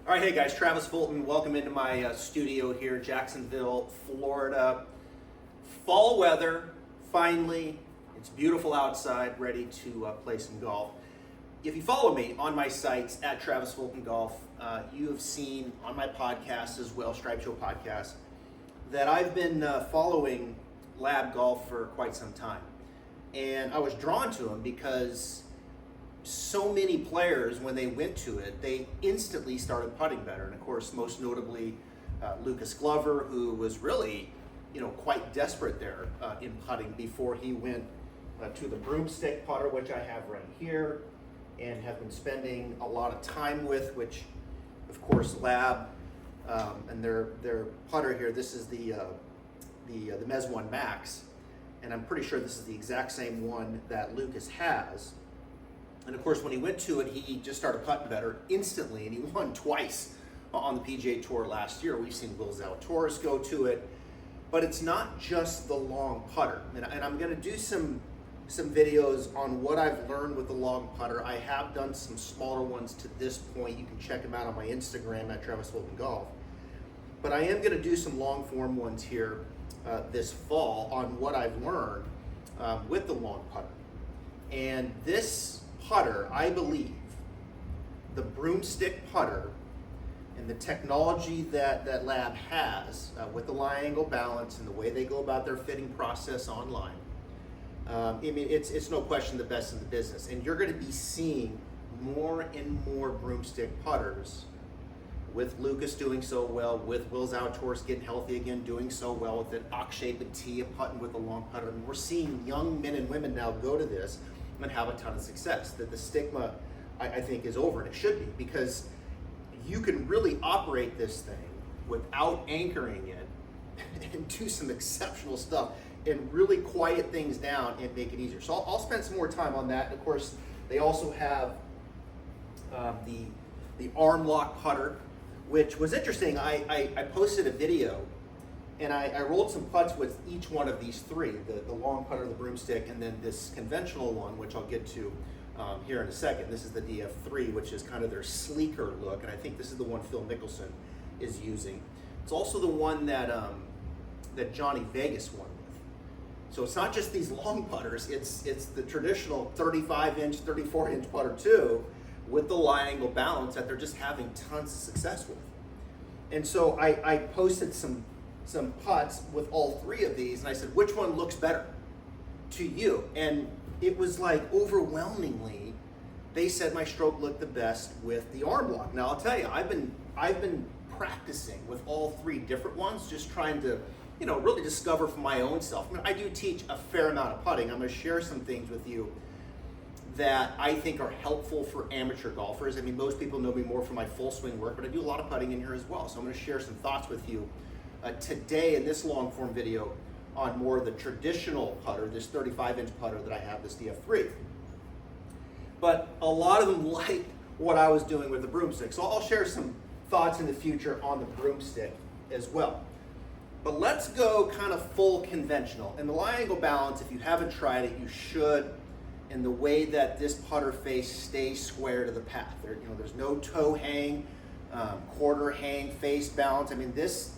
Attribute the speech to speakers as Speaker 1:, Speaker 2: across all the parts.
Speaker 1: All right, hey guys, Travis Fulton. Welcome into my studio here, Jacksonville, Florida. Fall weather, finally. It's beautiful outside, ready to play some golf. If you follow me on my sites at Travis Fulton Golf, you have seen on my podcast as well, Stripe Show podcast, that I've been following L.A.B golf for quite some time. And I was drawn to them because so many players, when they went to it, they instantly started putting better. And of course, most notably, Lucas Glover, who was really, quite desperate there in putting before he went to the broomstick putter, which I have right here, and have been spending a lot of time with, which, of course, L.A.B and their putter here. This is the Mez 1 Max, and I'm pretty sure this is the exact same one that Lucas has. And of course, when he went to it, he just started putting better instantly, and he won twice on the PGA Tour last year. We've seen Will Zalatoris go to it, but it's not just the long putter. And I'm going to do some videos on what I've learned with the long putter. I have done some smaller ones to this point. You can check them out on my Instagram at Travis Fulton Golf. But I am going to do some long form ones here this fall on what I've learned with the long putter. And this putter, I believe, the broomstick putter and the technology that L.A.B has with the lie angle balance and the way they go about their fitting process online, it's no question the best in the business. And you're going to be seeing more and more broomstick putters, with Lucas doing so well, with Will Zalatoris getting healthy again, doing so well with it, Akshay Bhatia putting with the long putter. And we're seeing young men and women now go to this and have a ton of success. That the stigma, I think, is over, and it should be, because you can really operate this thing without anchoring it and do some exceptional stuff and really quiet things down and make it easier. So I'll spend some more time on that. And of course, they also have the arm lock putter, which was interesting. I posted a video, and I rolled some putts with each one of these three, the long putter, the broomstick, and then this conventional one, which I'll get to here in a second. This is the DF3, which is kind of their sleeker look, and I think this is the one Phil Mickelson is using. It's also the one that Johnny Vegas won with. So it's not just these long putters, it's the traditional 35-inch, 34-inch putter too, with the lie angle balance that they're just having tons of success with. And so I posted some putts with all three of these, and I said, which one looks better to you? And it was like overwhelmingly, they said my stroke looked the best with the arm lock. Now I'll tell you, I've been practicing with all three different ones, just trying to, really discover for my own self. I mean, I do teach a fair amount of putting. I'm going to share some things with you that I think are helpful for amateur golfers. I mean, most people know me more for my full swing work, but I do a lot of putting in here as well. So I'm going to share some thoughts with you today in this long form video on more of the traditional putter, this 35-inch putter that I have, this DF3. But a lot of them liked what I was doing with the broomstick. So I'll share some thoughts in the future on the broomstick as well. But let's go kind of full conventional. And the lie angle balance, if you haven't tried it, you should. And the way that this putter face stays square to the path. There's no toe hang, quarter hang, face balance. I mean, this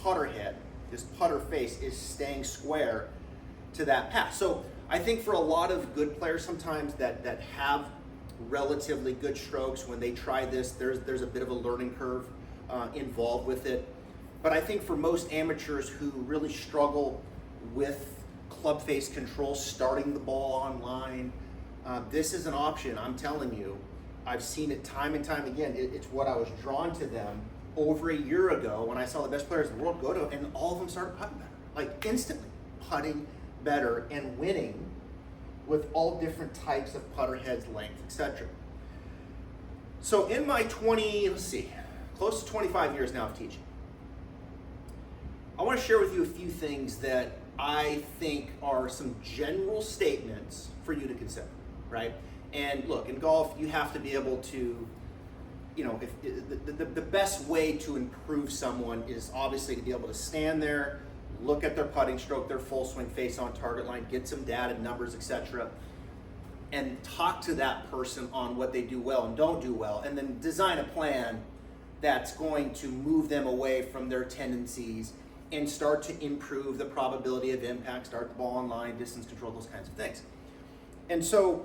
Speaker 1: putter head, this putter face is staying square to that path. So I think for a lot of good players sometimes that have relatively good strokes, when they try this, there's a bit of a learning curve involved with it. But I think for most amateurs who really struggle with club face control, starting the ball online, this is an option. I'm telling you, I've seen it time and time again. It's what I was drawn to them over a year ago when I saw the best players in the world go to, and all of them started putting better, like instantly putting better and winning with all different types of putter heads, length, etc. So in my close to 25 years now of teaching, I want to share with you a few things that I think are some general statements for you to consider, right? And look, in golf, you have to be able to, the best way to improve someone is obviously to be able to stand there, look at their putting stroke, their full swing, face on target line, get some data, numbers, etc., and talk to that person on what they do well and don't do well, and then design a plan that's going to move them away from their tendencies and start to improve the probability of impact, start the ball on line, distance control, those kinds of things. And so,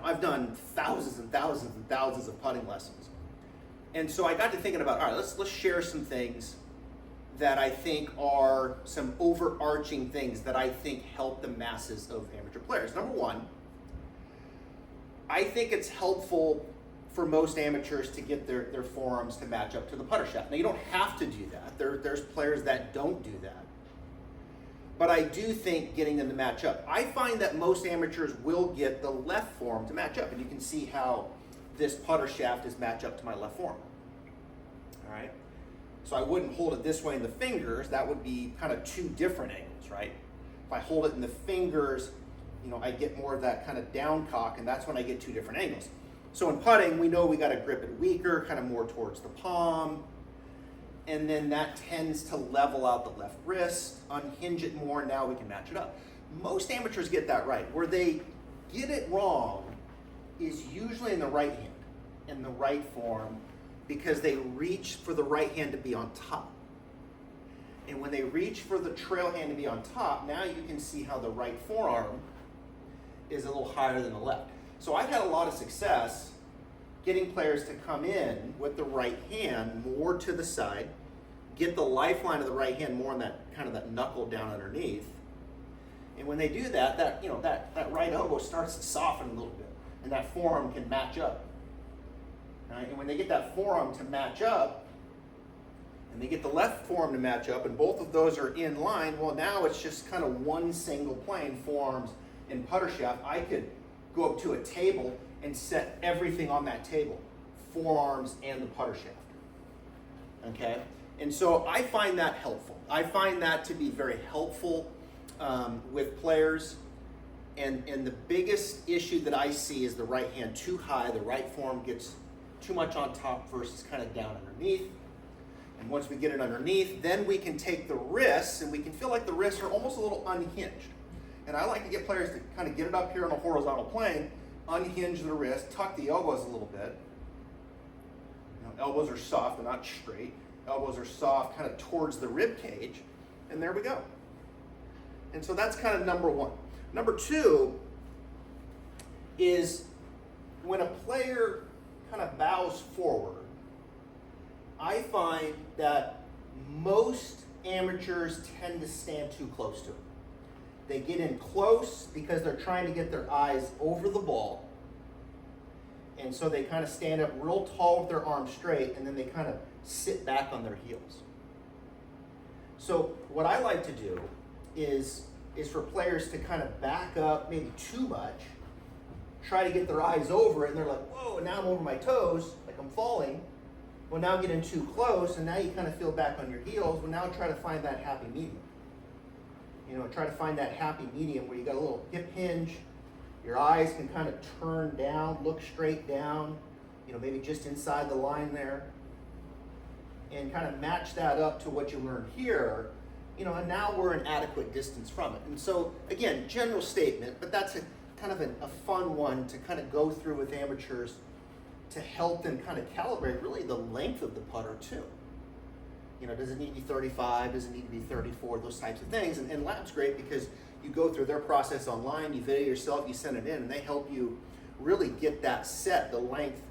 Speaker 1: I've done thousands and thousands and thousands of putting lessons. And so I got to thinking about, all right, let's share some things that I think are some overarching things that I think help the masses of amateur players. Number one, I think it's helpful for most amateurs to get their forearms to match up to the putter shaft. Now, you don't have to do that. There's players that don't do that. But I do think getting them to match up. I find that most amateurs will get the left forearm to match up, and you can see how this putter shaft is matched up to my left forearm. All right? So I wouldn't hold it this way in the fingers. That would be kind of two different angles, right? If I hold it in the fingers, I get more of that kind of down cock, and that's when I get two different angles. So in putting, we know we got to grip it weaker, kind of more towards the palm, and then that tends to level out the left wrist, unhinge it more, and now we can match it up. Most amateurs get that right. Where they get it wrong is usually in the right hand, in the right form, because they reach for the right hand to be on top. And when they reach for the trail hand to be on top, now you can see how the right forearm is a little higher than the left. So I've had a lot of success getting players to come in with the right hand more to the side, get the lifeline of the right hand more on that kind of that knuckle down underneath. And when they do that, that right elbow starts to soften a little bit, and that forearm can match up. Right? And when they get that forearm to match up, and they get the left forearm to match up, and both of those are in line, well, now it's just kind of one single plane, forearms and putter shaft. I could go up to a table and set everything on that table, forearms and the putter shaft. Okay? And so I find that helpful. I find that to be very helpful with players. And the biggest issue that I see is the right hand too high, the right forearm gets too much on top versus kind of down underneath. And once we get it underneath, then we can take the wrists, and we can feel like the wrists are almost a little unhinged. And I like to get players to kind of get it up here on a horizontal plane, unhinge the wrist, tuck the elbows a little bit. Elbows are soft, they're not straight. Elbows are soft, kind of towards the rib cage, and there we go. And so that's kind of number one. Number two is when a player kind of bows forward, I find that most amateurs tend to stand too close to it. They get in close because they're trying to get their eyes over the ball. And so they kind of stand up real tall with their arms straight, and then they kind of sit back on their heels. So what I like to do is for players to kind of back up maybe too much, try to get their eyes over it, and they're like, whoa, now I'm over my toes, like I'm falling. Well, now get in too close, and now you kind of feel back on your heels. Well, now try to find that happy medium. Try to find that happy medium where you got a little hip hinge, your eyes can kind of turn down, look straight down, maybe just inside the line there, and kind of match that up to what you learned here, and now we're an adequate distance from it. And so, again, general statement, but that's a kind of a fun one to kind of go through with amateurs to help them kind of calibrate really the length of the putter too. Does it need to be 35? Does it need to be 34? Those types of things. And L.A.B's great because you go through their process online, you video yourself, you send it in, and they help you really get that set, the length,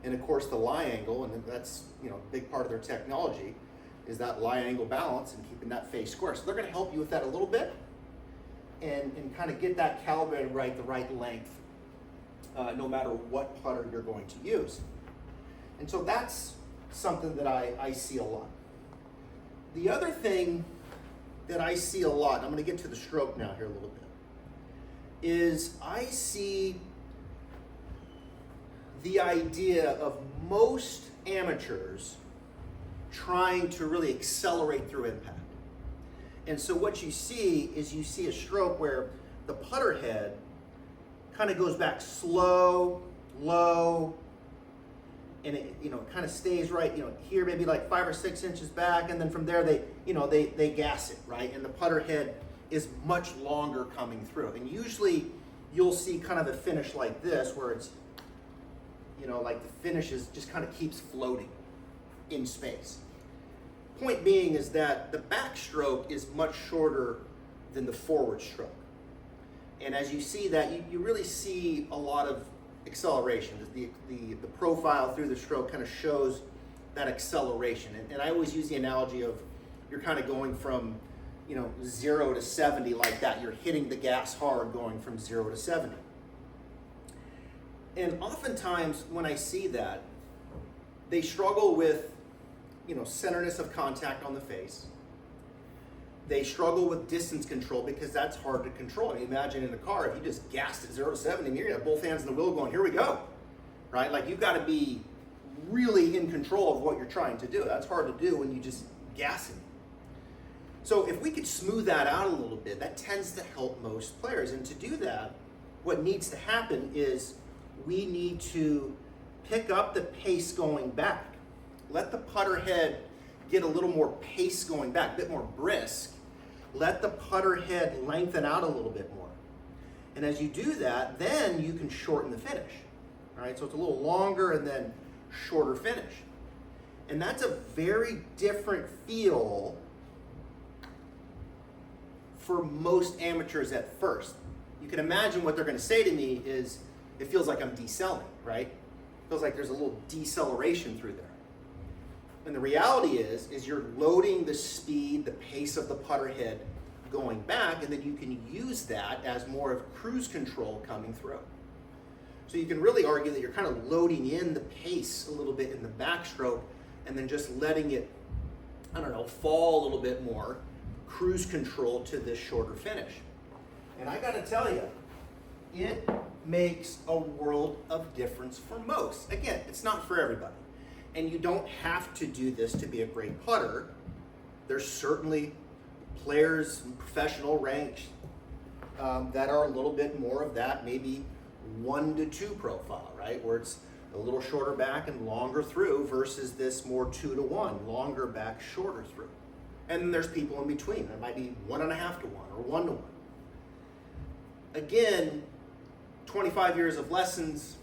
Speaker 1: and of course the lie angle, and that's a big part of their technology, is that lie angle balance and keeping that face square. So they're going to help you with that a little bit and kind of get that calibrated right, the right length, no matter what putter you're going to use. And so that's something that I see a lot. The other thing that I see a lot, and I'm going to get to the stroke now here a little bit, is I see the idea of most amateurs trying to really accelerate through impact. And so what you see is you see a stroke where the putter head kind of goes back slow, low, and it kind of stays right, here maybe like 5 or 6 inches back, and then from there they gas it, right? And the putter head is much longer coming through. And usually you'll see kind of a finish like this where it's, like the finish just kind of keeps floating in space. Point being is that the backstroke is much shorter than the forward stroke. And as you see that, you really see a lot of acceleration. The profile through the stroke kind of shows that acceleration. And I always use the analogy of you're kind of going from 0 to 70 like that. You're hitting the gas hard going from 0 to 70. And oftentimes when I see that, they struggle with centerness of contact on the face. They struggle with distance control because that's hard to control. I mean, imagine in a car, if you just gassed at 0 to 70, you're gonna have both hands on the wheel going, here we go, right? Like, you've got to be really in control of what you're trying to do. That's hard to do when you just gas it. So if we could smooth that out a little bit, that tends to help most players. And to do that, what needs to happen is we need to pick up the pace going back. Let the putter head get a little more pace going back, a bit more brisk. Let the putter head lengthen out a little bit more. And as you do that, then you can shorten the finish. All right, so it's a little longer and then shorter finish. And that's a very different feel for most amateurs at first. You can imagine what they're going to say to me is, it feels like I'm decelling, right? It feels like there's a little deceleration through there. And the reality is you're loading the speed, the pace of the putter head going back, and then you can use that as more of cruise control coming through. So you can really argue that you're kind of loading in the pace a little bit in the backstroke and then just letting it, fall a little bit more, cruise control to this shorter finish. And I gotta tell you, it makes a world of difference for most. Again, it's not for everybody. And you don't have to do this to be a great putter. There's certainly players, professional ranks, that are a little bit more of that, maybe 1 to 2 profile, right? Where it's a little shorter back and longer through versus this more 2 to 1, longer back, shorter through. And then there's people in between. There might be 1.5 to 1 or 1 to 1. Again, 25 years of lessons,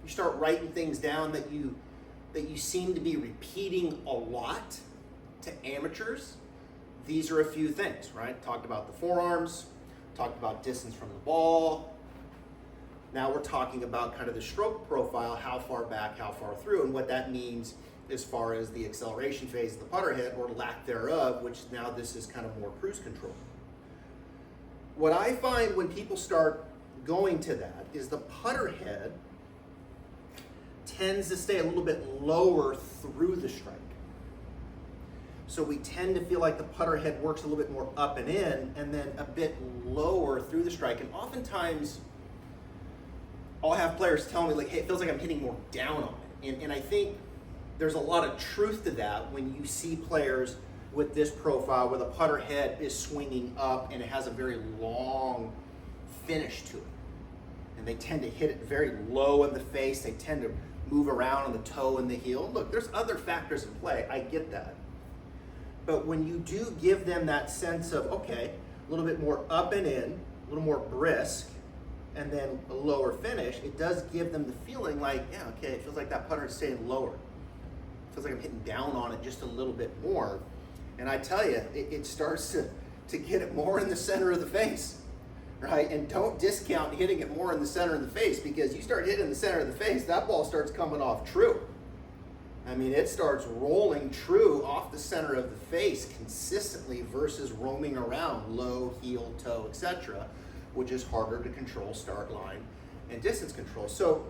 Speaker 1: you start writing things down that you seem to be repeating a lot to amateurs. These are a few things, right? Talked about the forearms, talked about distance from the ball. Now we're talking about kind of the stroke profile, how far back, how far through, and what that means as far as the acceleration phase of the putter head or lack thereof, which now this is kind of more cruise control. What I find when people start going to that is the putter head tends to stay a little bit lower through the strike. So we tend to feel like the putter head works a little bit more up and in, and then a bit lower through the strike. And oftentimes, I'll have players tell me, like, hey, it feels like I'm hitting more down on it. And I think there's a lot of truth to that when you see players with this profile where the putter head is swinging up and it has a very long finish to it. And they tend to hit it very low in the face. They tend to move around on the toe and the heel. Look, there's other factors in play. I get that. But when you do give them that sense of, okay, a little bit more up and in, a little more brisk, and then a lower finish, it does give them the feeling like, yeah, okay, it feels like that putter is staying lower. It feels like I'm hitting down on it just a little bit more. And I tell you, it starts to get it more in the center of the face, right? And don't discount hitting it more in the center of the face, because you start hitting the center of the face, that ball starts coming off true. I mean, it starts rolling true off the center of the face consistently versus roaming around low, heel, toe, etc., which is harder to control start line and distance control. So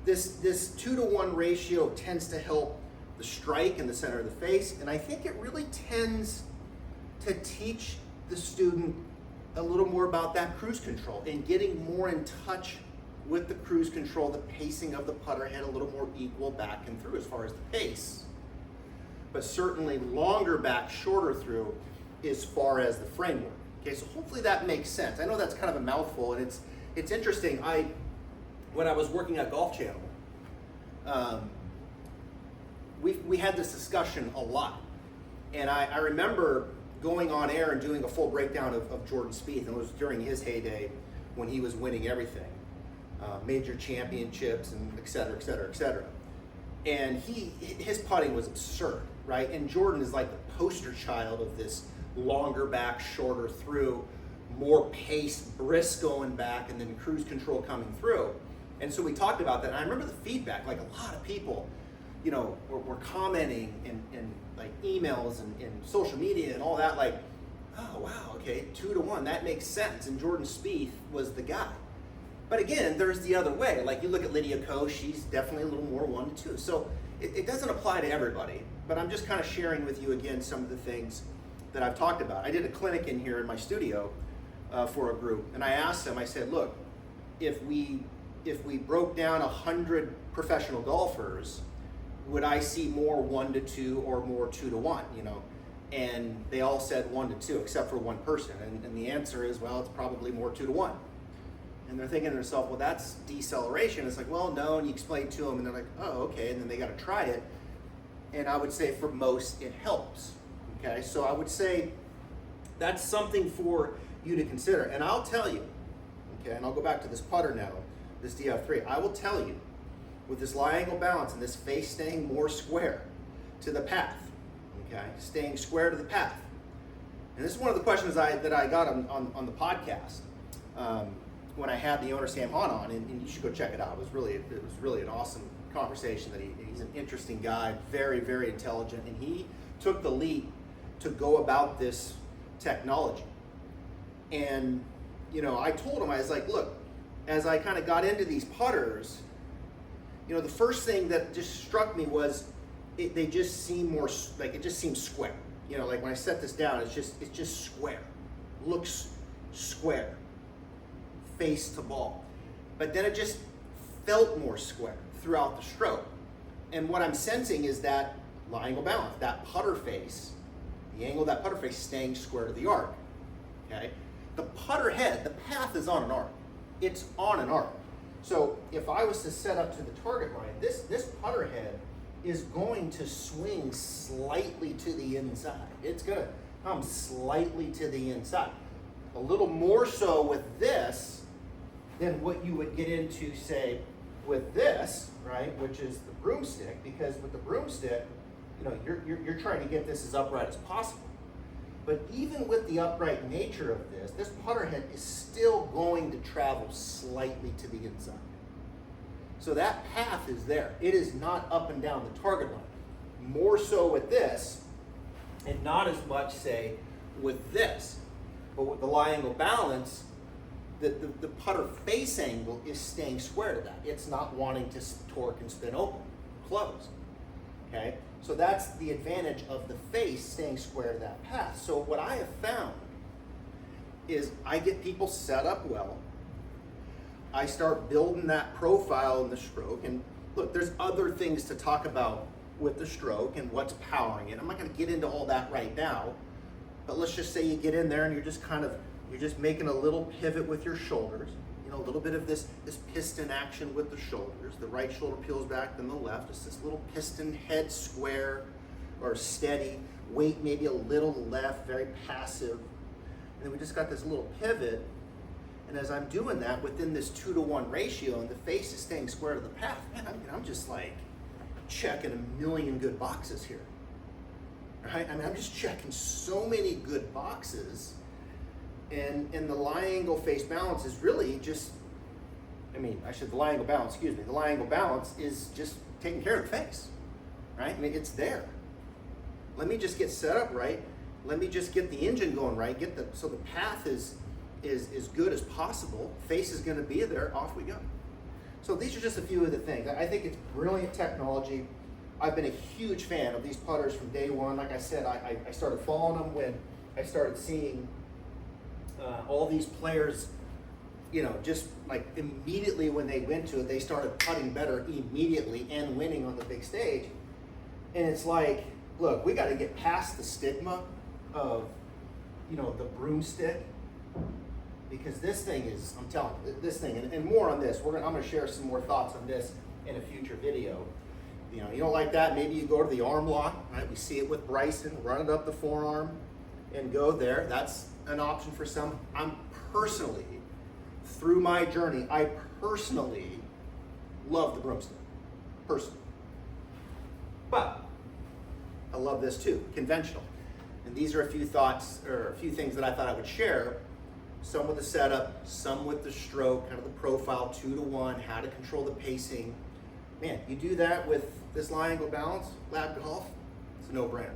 Speaker 1: this 2-to-1 ratio tends to help the strike in the center of the face, and I think it really tends to teach the student a little more about that cruise control and getting more in touch with the cruise control, the pacing of the putter head a little more equal back and through as far as the pace. But certainly longer back, shorter through as far as the framework. Okay, so hopefully that makes sense. I know that's kind of a mouthful, and it's interesting. When I was working at Golf Channel, we had this discussion a lot. And I remember going on air and doing a full breakdown of Jordan Spieth, and it was during his heyday when he was winning everything. major championships, and et cetera, et cetera, et cetera. And his putting was absurd, right? And Jordan is like the poster child of this longer back, shorter through, more pace, brisk going back, and then cruise control coming through. And so we talked about that. And I remember the feedback, like a lot of people, you know, were commenting in like emails and social media and all that, like, oh wow, okay, 2-1, that makes sense. And Jordan Spieth was the guy. But again, there's the other way. Like you look at Lydia Ko, she's definitely a little more 1-2. So it doesn't apply to everybody, but I'm just kind of sharing with you again some of the things that I've talked about. I did a clinic in here in my studio for a group, and I asked them, I said, look, if we broke down 100 professional golfers, would I see more 1-2 or more 2-1, you know? And they all said 1-2, except for one person. And the answer is, well, it's probably more 2-1. And they're thinking to themselves, well, that's deceleration. It's like, well, no, and you explain to them, and they're like, oh, okay, and then they got to try it. And I would say for most, it helps, okay? So I would say that's something for you to consider. And I'll tell you, okay, and I'll go back to this putter now, this DF3. I will tell you, with this lie angle balance and this face staying more square to the path, okay, staying square to the path. And this is one of the questions that I got on the podcast. When I had the owner Sam Hahn on, and you should go check it out. It was really an awesome conversation. He's an interesting guy, very, very intelligent, and he took the leap to go about this technology. And you know, I told him, I was like, look, as I kind of got into these putters, you know, the first thing that just struck me was they just seem more like it just seems square. You know, like when I set this down, it's just square, looks square. Face to ball. But then it just felt more square throughout the stroke. And what I'm sensing is that lie angle balance, that putter face, the angle of that putter face staying square to the arc, okay? The putter head, the path is on an arc. It's on an arc. So if I was to set up to the target line, this putter head is going to swing slightly to the inside. It's gonna come slightly to the inside. A little more so with this than what you would get into, say, with this, right, which is the broomstick, because with the broomstick, you know, you're trying to get this as upright as possible. But even with the upright nature of this putter head is still going to travel slightly to the inside. So that path is there. It is not up and down the target line. More so with this, and not as much, say, with this. But with the lie angle balance, the putter face angle is staying square to that. It's not wanting to torque and spin open, closed, okay? So that's the advantage of the face staying square to that path. So what I have found is I get people set up well. I start building that profile in the stroke. And look, there's other things to talk about with the stroke and what's powering it. I'm not gonna get into all that right now, but let's just say you get in there and you're just making a little pivot with your shoulders, you know, a little bit of this piston action with the shoulders. The right shoulder peels back than the left. It's this little piston, head square or steady, weight maybe a little left, very passive. And then we just got this little pivot. And as I'm doing that within this 2-to-1 ratio and the face is staying square to the path, man, I'm just like checking a million good boxes here. Right? I mean, I'm just checking so many good boxes. And the lie angle face balance is really just, the lie angle balance is just taking care of the face, right? I mean, it's there. Let me just get set up right. Let me just get the engine going right. So the path is good as possible. Face is gonna be there, off we go. So these are just a few of the things. I think it's brilliant technology. I've been a huge fan of these putters from day one. Like I said, I started following them when I started seeing all these players, you know, just like immediately when they went to it, they started putting better immediately and winning on the big stage. And it's like, look, we got to get past the stigma of, you know, the broomstick, because this thing is, I'm telling you, this thing, and more on this. I'm going to share some more thoughts on this in a future video. You know, you don't like that, maybe you go to the arm lock, right? We see it with Bryson, run it up the forearm and go there. That's an option for some. I'm personally, through my journey, I personally love the broomstick, personally. But I love this too, conventional. And these are a few thoughts, or a few things that I thought I would share. Some with the setup, some with the stroke, kind of the profile, 2-to-1, how to control the pacing. Man, you do that with this lie angle balance, L.A.B golf, it's a no-brainer.